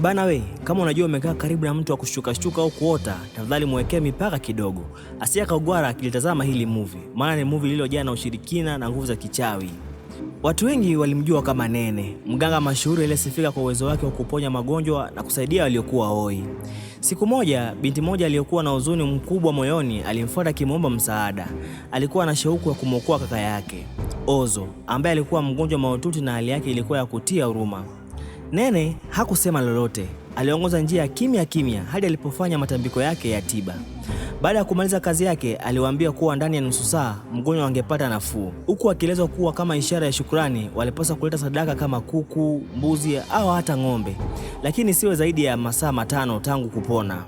Bana we, kama unajua umekaa karibu na mtu wa kushtuka au kuota, tafadhali mwekee mipaka kidogo. Asije akagwara akilitazama hili movie, maana ni movie lililojaa na ushirikina na nguvu za kichawi. Watu wengi walimjua kama Nene, mganga mashuhuri aliyesifika kwa uwezo wake wa kuponya magonjwa na kusaidia waliokuwa hoi. Siku moja, binti moja aliyokuwa na huzuni mkubwa moyoni alimfuata akimwomba msaada. Alikuwa na shauku ya kumwokoa kaka yake, Ozo, ambaye alikuwa mgonjwa mahututi na hali yake ilikuwa ya kutia huruma. Nene hakusema lolote, aliongoza njia kimya kimya hadi alipofanya matambiko yake ya tiba. Baada ya kumaliza kazi yake, aliwaambia kuwa ndani ya nusu saa mgonjwa angepata nafuu, huku akielezwa kuwa kama ishara ya shukrani walipaswa kuleta sadaka kama kuku, mbuzi au hata ng'ombe, lakini siwe zaidi ya masaa 5 tangu kupona.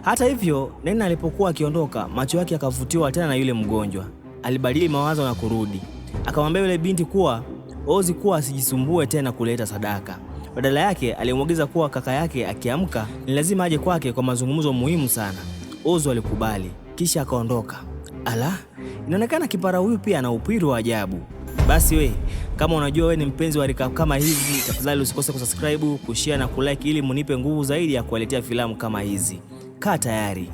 Hata hivyo, Nene alipokuwa akiondoka, macho yake yakavutiwa tena na yule mgonjwa. Alibadili mawazo na kurudi. Akamwambia yule binti kuwa Ozi kuwa asijisumbue tena kuleta sadaka. Badala yake alimwagiza kuwa kaka yake akiamka ni lazima aje kwake kwa mazungumzo muhimu sana. Ozo alikubali, kisha akaondoka. Ala, inaonekana kipara huyu pia ana upiri wa ajabu. Basi we, kama unajua we ni mpenzi wa recap kama hizi, tafadhali usikose kusubscribe, kushare na kulike ili munipe nguvu zaidi ya kuwaletea filamu kama hizi. Kaa tayari.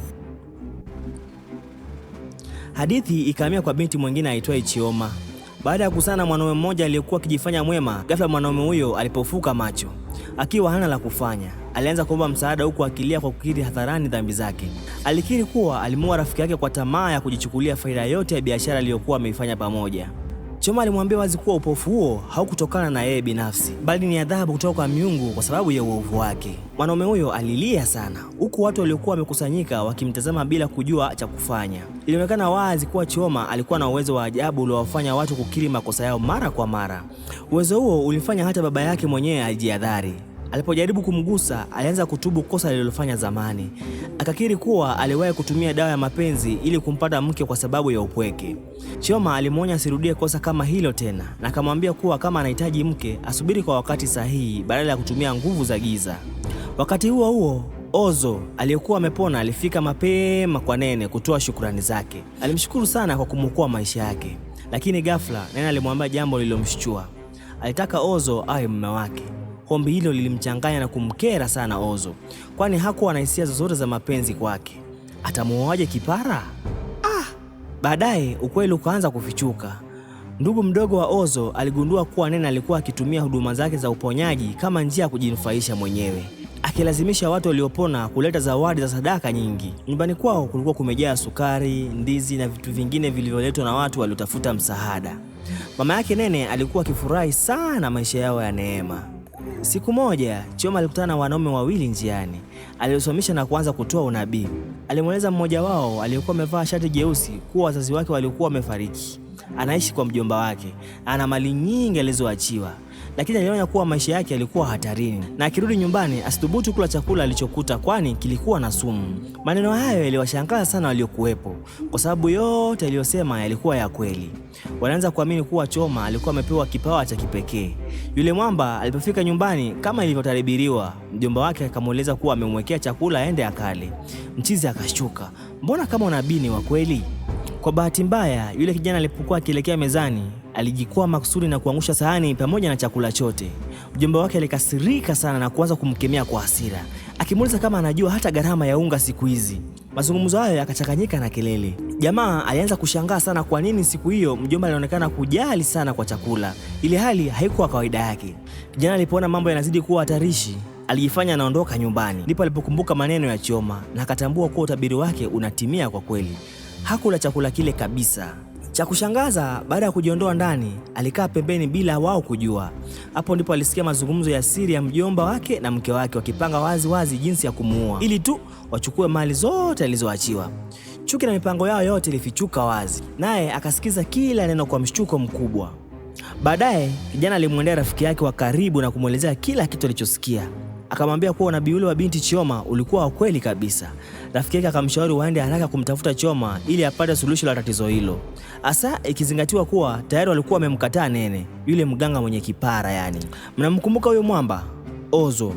Hadithi ikahamia kwa binti mwingine aitwaye Chioma. Baada ya kusana mwanaume mmoja aliyekuwa akijifanya mwema, ghafla mwanaume huyo alipofuka macho. Akiwa hana la kufanya, alianza kuomba msaada huku akilia kwa kukiri hadharani dhambi zake. Alikiri kuwa alimuua rafiki yake kwa tamaa ya kujichukulia faida yote ya biashara aliyokuwa ameifanya pamoja. Chioma alimwambia wazi kuwa upofu huo haukutokana na yeye binafsi, bali ni adhabu kutoka kwa miungu kwa sababu ya uovu wake. Mwanaume huyo alilia sana, huku watu waliokuwa wamekusanyika wakimtazama bila kujua cha kufanya. Ilionekana wazi kuwa Chioma alikuwa na uwezo wa ajabu uliowafanya watu kukiri makosa yao mara kwa mara. Uwezo huo ulifanya hata baba yake mwenyewe ajihadhari. Alipojaribu kumgusa, alianza kutubu kosa alilofanya zamani. Akakiri kuwa aliwahi kutumia dawa ya mapenzi ili kumpata mke kwa sababu ya upweke. Chioma alimwonya asirudie kosa kama hilo tena, na akamwambia kuwa kama anahitaji mke asubiri kwa wakati sahihi badala ya kutumia nguvu za giza. Wakati huo huo, Ozo aliyekuwa amepona alifika mapema kwa Nene kutoa shukrani zake. Alimshukuru sana kwa kumwokoa maisha yake, lakini ghafla Nene alimwambia jambo lililomshtua. Alitaka Ozo awe mume wake. Ombi hilo lilimchanganya na kumkera sana Ozo, kwani hakuwa na hisia zozote za mapenzi kwake. Atamuoaje kipara? Baadaye ukweli ukaanza kufichuka. Ndugu mdogo wa Ozo aligundua kuwa Nene alikuwa akitumia huduma zake za uponyaji kama njia ya kujinufaisha mwenyewe, akilazimisha watu waliopona kuleta zawadi za sadaka nyingi. Nyumbani kwao kulikuwa kumejaa sukari, ndizi na vitu vingine vilivyoletwa na watu waliotafuta msaada. Mama yake Nene alikuwa akifurahi sana maisha yao ya neema. Siku moja, Chioma alikutana na wanaume wawili njiani. Aliwasomesha na kuanza kutoa unabii. Alimweleza mmoja wao aliyekuwa amevaa shati jeusi kuwa wazazi wake walikuwa wamefariki. Anaishi kwa mjomba wake, ana mali nyingi alizoachiwa, lakini alionya kuwa maisha yake yalikuwa hatarini na akirudi nyumbani asithubutu kula chakula alichokuta kwani kilikuwa na sumu. Maneno hayo yaliwashangaza sana waliokuwepo, kwa sababu yote aliyosema yalikuwa ya kweli. Walianza kuamini kuwa Chioma alikuwa amepewa kipawa cha kipekee. Yule mwamba alipofika nyumbani kama ilivyotabiriwa, mjomba wake akamweleza kuwa amemwekea chakula aende akale. Mchizi akashtuka, mbona kama unabii ni wa kweli? Kwa bahati mbaya, yule kijana alipokuwa akielekea mezani, alijikwaa makusudi na kuangusha sahani pamoja na chakula chote. Mjomba wake alikasirika sana na kuanza kumkemea kwa hasira, akimuuliza kama anajua hata gharama ya unga siku hizi. Mazungumzo hayo yakachanganyika na kelele. Jamaa alianza kushangaa sana kwa nini siku hiyo mjomba alionekana kujali sana kwa chakula, ili hali haikuwa kawaida yake. Kijana alipoona mambo yanazidi kuwa hatarishi, alijifanya anaondoka nyumbani. Ndipo alipokumbuka maneno ya Chioma na akatambua kuwa utabiri wake unatimia kwa kweli. Hakula chakula kile kabisa. Cha kushangaza, baada ya kujiondoa ndani, alikaa pembeni bila wao kujua. Hapo ndipo alisikia mazungumzo ya siri ya mjomba wake na mke wake wakipanga wazi wazi jinsi ya kumuua ili tu wachukue mali zote alizoachiwa. Chuki na mipango yao yote ilifichuka wazi, naye akasikiza kila neno kwa mshtuko mkubwa. Baadaye kijana alimwendea rafiki yake wa karibu na kumwelezea kila kitu alichosikia. Akamwambia kuwa unabii ule wa binti Chioma ulikuwa wa kweli kabisa. Rafiki yake akamshauri waende haraka kumtafuta Chioma ili apate suluhisho la tatizo hilo, hasa ikizingatiwa kuwa tayari walikuwa wamemkataa Nene, yule mganga mwenye kipara yani. Mnamkumbuka huyo mwamba Ozo?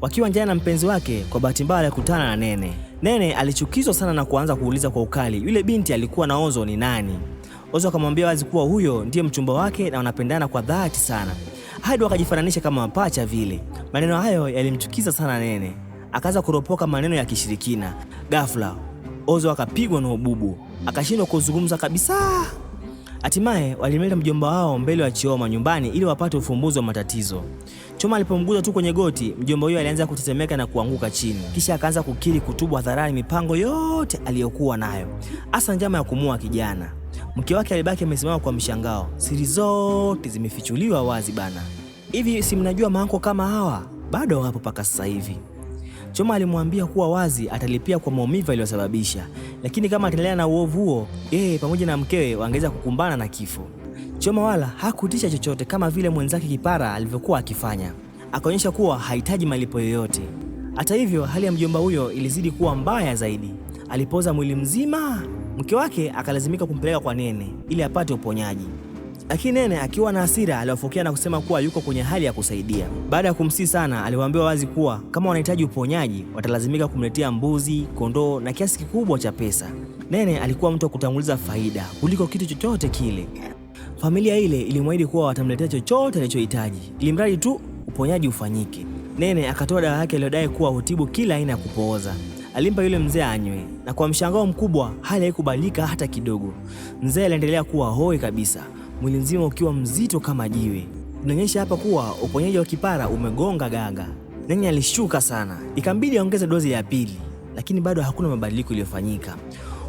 Wakiwa njiani na mpenzi wake, kwa bahati mbaya alikutana na Nene. Nene alichukizwa sana na kuanza kuuliza kwa ukali yule binti alikuwa na Ozo ni nani. Ozo akamwambia wazi kuwa huyo ndiye mchumba wake na wanapendana kwa dhati sana. hadi wakajifananisha kama mapacha vile. Maneno hayo yalimchukiza sana Nene, akaanza kuropoka maneno ya kishirikina. Ghafla Ozo akapigwa na ububu, akashindwa kuzungumza kabisa. Hatimaye walimleta mjomba wao mbele wa Chioma nyumbani ili wapate ufumbuzi wa matatizo. Chioma alipomguza tu kwenye goti, mjomba huyo alianza kutetemeka na kuanguka chini. Kisha akaanza kukiri kutubu hadharani mipango yote aliyokuwa nayo, hasa njama ya kumua kijana. Mke wake alibaki amesimama kwa mshangao. Siri zote zimefichuliwa wazi bana. Hivi si mnajua maanko kama hawa bado wapo paka sasa hivi. Chioma alimwambia kuwa wazi atalipia kwa maumivu aliyosababisha, lakini kama ataendelea na uovu huo, yeye pamoja na mkewe wangeweza kukumbana na kifo. Chioma wala hakutisha chochote kama vile mwenzake Kipara alivyokuwa akifanya. Akaonyesha kuwa hahitaji malipo yoyote. Hata hivyo, hali ya mjomba huyo ilizidi kuwa mbaya zaidi. Alipoza mwili mzima. Mke wake akalazimika kumpeleka kwa Nene ili apate uponyaji. Lakini Nene akiwa na hasira aliwafokea na kusema kuwa yuko kwenye hali ya kusaidia. Baada ya kumsihi sana, aliwaambia wazi kuwa kama wanahitaji uponyaji watalazimika kumletea mbuzi, kondoo na kiasi kikubwa cha pesa. Nene alikuwa mtu wa kutanguliza faida kuliko kitu chochote kile. Familia ile ilimwahidi kuwa watamletea chochote alichohitaji ili mradi tu uponyaji ufanyike. Nene akatoa dawa yake aliyodai kuwa hutibu kila aina ya kupooza. Alimpa yule mzee anywe, na kwa mshangao mkubwa hali haikubadilika hata kidogo. Mzee aliendelea kuwa hoi kabisa, mwili mzima ukiwa mzito kama jiwe. Inaonyesha hapa kuwa uponyaji wa Kipara umegonga gaga. Nene alishuka sana, ikambidi aongeze dozi ya pili, lakini bado hakuna mabadiliko yaliyofanyika.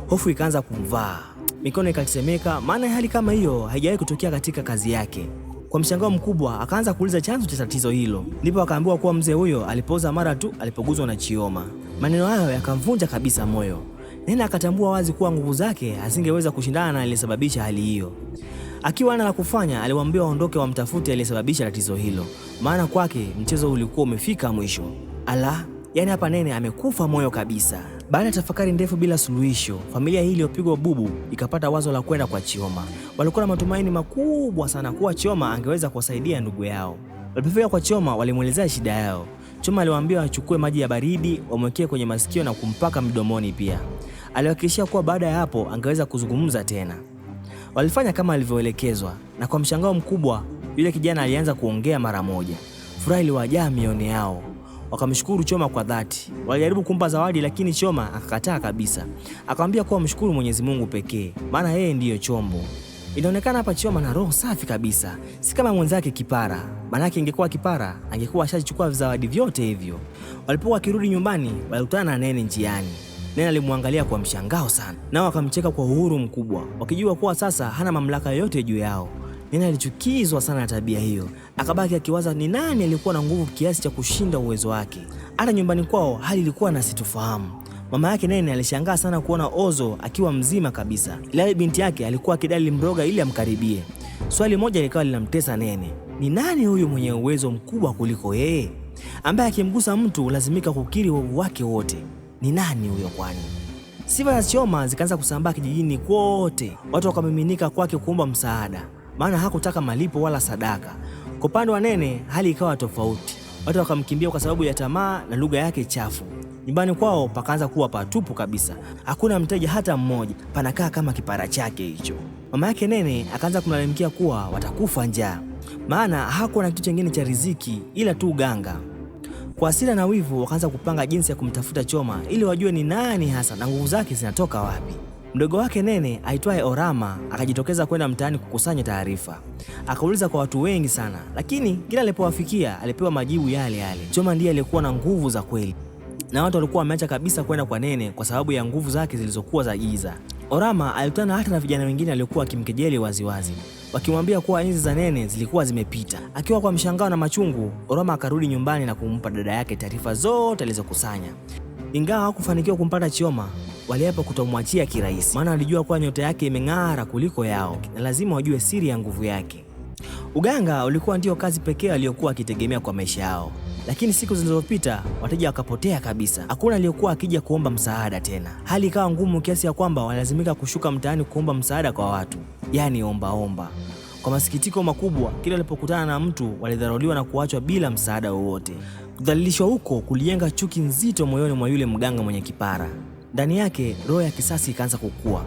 Hofu ikaanza kumvaa, mikono ikatetemeka, maana hali kama hiyo haijawahi kutokea katika kazi yake. Kwa mshangao mkubwa akaanza kuuliza chanzo cha tatizo hilo. Ndipo akaambiwa kuwa mzee huyo alipoza mara tu alipoguzwa na Chioma. Maneno hayo yakamvunja kabisa moyo. Nene akatambua wazi kuwa nguvu zake hazingeweza kushindana na aliyesababisha hali hiyo. Akiwa hana la kufanya, aliwaambia waondoke wamtafute aliyesababisha tatizo hilo, maana kwake mchezo ulikuwa umefika mwisho. Ala, yani hapa Nene amekufa moyo kabisa. Baada ya tafakari ndefu bila suluhisho, familia hii iliyopigwa bubu ikapata wazo la kwenda kwa Chioma. Walikuwa na matumaini makubwa sana kuwa Chioma angeweza kuwasaidia ndugu yao. Walipofika kwa Chioma, walimuelezea shida yao. Chioma aliwaambia wachukue maji ya baridi, wamwekee kwenye masikio na kumpaka mdomoni pia. Aliwahakikishia kuwa baada ya hapo angeweza kuzungumza tena. Walifanya kama alivyoelekezwa, na kwa mshangao mkubwa yule kijana alianza kuongea mara moja. Furaha iliwajaa mioyoni yao. Wakamshukuru Chioma kwa dhati. Walijaribu kumpa zawadi lakini Chioma akakataa kabisa. Akamwambia kuwa mshukuru Mwenyezi Mungu pekee, maana yeye ndiyo chombo. Inaonekana hapa Chioma na roho safi kabisa, si kama mwenzake Kipara. Maanake ingekuwa Kipara angekuwa ashachukua zawadi vyote hivyo. Walipokuwa wakirudi nyumbani, walikutana na Nene njiani. Nene alimwangalia kwa mshangao sana, nao akamcheka kwa uhuru mkubwa, wakijua kuwa sasa hana mamlaka yoyote juu yao. Nene alichukizwa sana na tabia hiyo, akabaki akiwaza ni nani alikuwa na nguvu kiasi cha kushinda uwezo wake. Hata nyumbani kwao hali ilikuwa na sitofahamu. Mama yake Nene alishangaa sana kuona Ozo akiwa mzima kabisa, ila binti yake alikuwa akidai mroga ili amkaribie. Swali moja likawa linamtesa Nene: ni nani huyu mwenye uwezo mkubwa kuliko yeye, ambaye akimgusa mtu lazimika kukiri uovu wake wote? Ni nani huyo kwani? Sifa za Chioma zikaanza kusambaa kijijini kote. Watu wakamiminika kwake kuomba msaada, maana hakutaka malipo wala sadaka. Kwa upande wa Nene hali ikawa tofauti. Watu wakamkimbia kwa sababu ya tamaa na lugha yake chafu. Nyumbani kwao pakaanza kuwa patupu kabisa. Hakuna mteja hata mmoja, panakaa kama kipara chake hicho. Mama yake Nene akaanza kumlalamikia kuwa watakufa njaa, maana hakuwa na kitu kingine cha riziki ila tu uganga. Kwa hasira na wivu wakaanza kupanga jinsi ya kumtafuta Chioma ili wajue ni nani hasa na nguvu zake zinatoka wapi. Mdogo wake Nene aitwaye Orama akajitokeza kwenda mtaani kukusanya taarifa. Akauliza kwa watu wengi sana, lakini kila alipowafikia alipewa majibu yale yale. Chioma ndiye alikuwa na nguvu za kweli, na watu walikuwa wameacha kabisa kwenda kwa Nene kwa sababu ya nguvu zake zilizokuwa za giza. Orama alikutana hata na vijana wengine waliokuwa wakimkejeli waziwazi, wakimwambia kuwa enzi za Nene zilikuwa zimepita. Akiwa kwa mshangao na machungu, Orama akarudi nyumbani na kumpa dada yake taarifa zote alizokusanya. Ingawa hakufanikiwa kumpata Chioma, waliapa kutomwachia kirahisi, maana walijua kuwa nyota yake imeng'ara kuliko yao na lazima wajue siri ya nguvu yake. Uganga ulikuwa ndio kazi pekee aliyokuwa akitegemea kwa maisha yao. Lakini siku zilizopita wateja wakapotea kabisa. Hakuna aliyokuwa akija kuomba msaada tena. Hali ikawa ngumu kiasi ya kwamba walazimika kushuka mtaani kuomba msaada kwa watu, yani omba. Kwa masikitiko makubwa, kila walipokutana na mtu walidharauliwa na kuachwa bila msaada wowote. Kudhalilishwa huko kulijenga chuki nzito moyoni mwa yule mganga mwenye kipara. Ndani yake roho ya kisasi ikaanza kukua.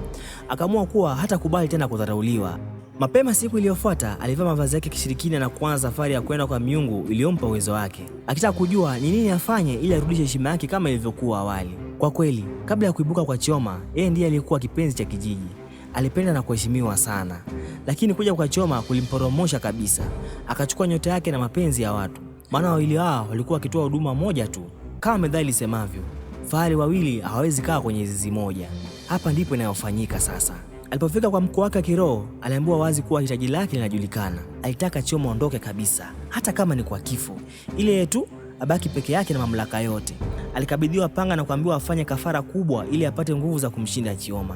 Akaamua kuwa hata kubali tena kudharauliwa. Mapema siku iliyofuata alivaa mavazi yake kishirikina na kuanza safari ya kwenda kwa miungu iliyompa uwezo wake, akitaka kujua ni nini afanye ili arudishe heshima yake kama ilivyokuwa awali. Kwa kweli, kabla ya kuibuka kwa Chioma, yeye ndiye aliyekuwa kipenzi cha kijiji. Alipenda na kuheshimiwa sana, lakini kuja kwa Chioma kulimporomosha kabisa. Akachukua nyota yake na mapenzi ya watu, maana wawili hao walikuwa wakitoa huduma moja tu. Kama methali isemavyo, fahali wawili hawawezi kaa kwenye zizi moja. Hapa ndipo inayofanyika sasa. Alipofika kwa mkuu wake wa kiroho, aliambiwa wazi kuwa hitaji lake linajulikana. Alitaka Chioma ondoke kabisa, hata kama ni kwa kifo, ili yeye tu abaki peke yake na mamlaka yote. Alikabidhiwa panga na kuambiwa afanye kafara kubwa ili apate nguvu za kumshinda Chioma.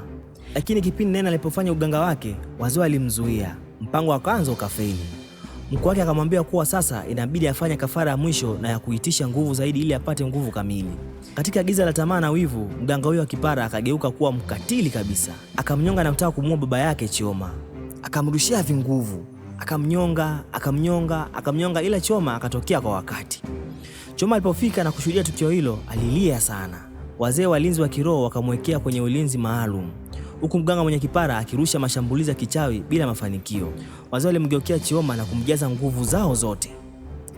Lakini kipindi Nena alipofanya uganga wake, wazee walimzuia. Mpango wa kwanza ukafeli. Mkuu wake akamwambia kuwa sasa inabidi afanye kafara ya mwisho na ya kuitisha nguvu zaidi ili apate nguvu kamili. Katika giza la tamaa na wivu, mganga huyo wa kipara akageuka kuwa mkatili kabisa. Akamnyonga na kutaka kumuua baba yake Chioma. Akamrushia vinguvu. Akamnyonga ila Chioma akatokea kwa wakati. Chioma alipofika na kushuhudia tukio hilo, alilia sana. Wazee walinzi wa kiroho wakamwekea kwenye ulinzi maalum, huku mganga mwenye kipara akirusha mashambulizi ya kichawi bila mafanikio. Wazee walimgeukia Chioma na kumjaza nguvu zao zote.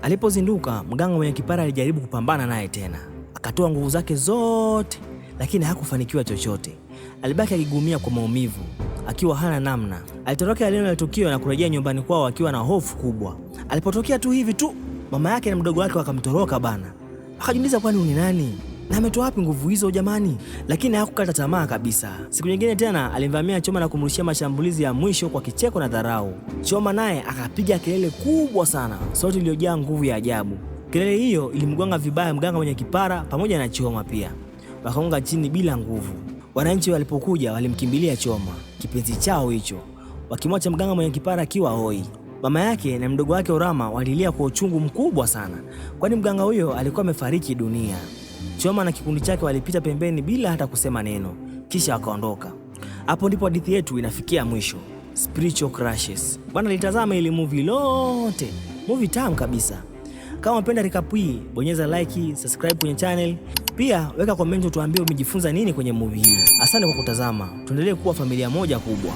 Alipozinduka, mganga mwenye kipara alijaribu kupambana naye tena. Akatoa nguvu zake zote, lakini hakufanikiwa chochote. Alibaki akigumia kwa maumivu, akiwa hana namna. Alitoroka eneo la tukio na kurejea nyumbani kwao akiwa na hofu kubwa. Alipotokea tu hivi tu, mama yake na mdogo wake wakamtoroka bana. Akajiuliza kwani ni nani? Na ametoa wapi nguvu hizo jamani? Lakini hakukata tamaa kabisa. Siku nyingine tena alimvamia Chioma na kumrushia mashambulizi ya mwisho kwa kicheko na dharau. Chioma naye akapiga kelele kubwa sana, sauti iliyojaa nguvu ya ajabu. Kelele hiyo ilimgonga vibaya mganga mwenye kipara pamoja na Chioma pia. Wakaanguka chini bila nguvu. Wananchi walipokuja walimkimbilia Chioma, kipenzi chao hicho, wakimwacha mganga mwenye kipara akiwa hoi. Mama yake na mdogo wake Orama walilia kwa uchungu mkubwa sana, kwani mganga huyo alikuwa amefariki dunia. Chioma na kikundi chake walipita pembeni bila hata kusema neno, kisha wakaondoka. Hapo ndipo hadithi yetu inafikia mwisho. Spiritual Crushes. Bwana, litazama ile movie lote. Movie tamu kabisa. Kama unapenda recap hii, bonyeza like, subscribe kwenye channel. Pia weka comment tuambie umejifunza nini kwenye movie hii. Asante kwa kutazama. Tuendelee kuwa familia moja kubwa.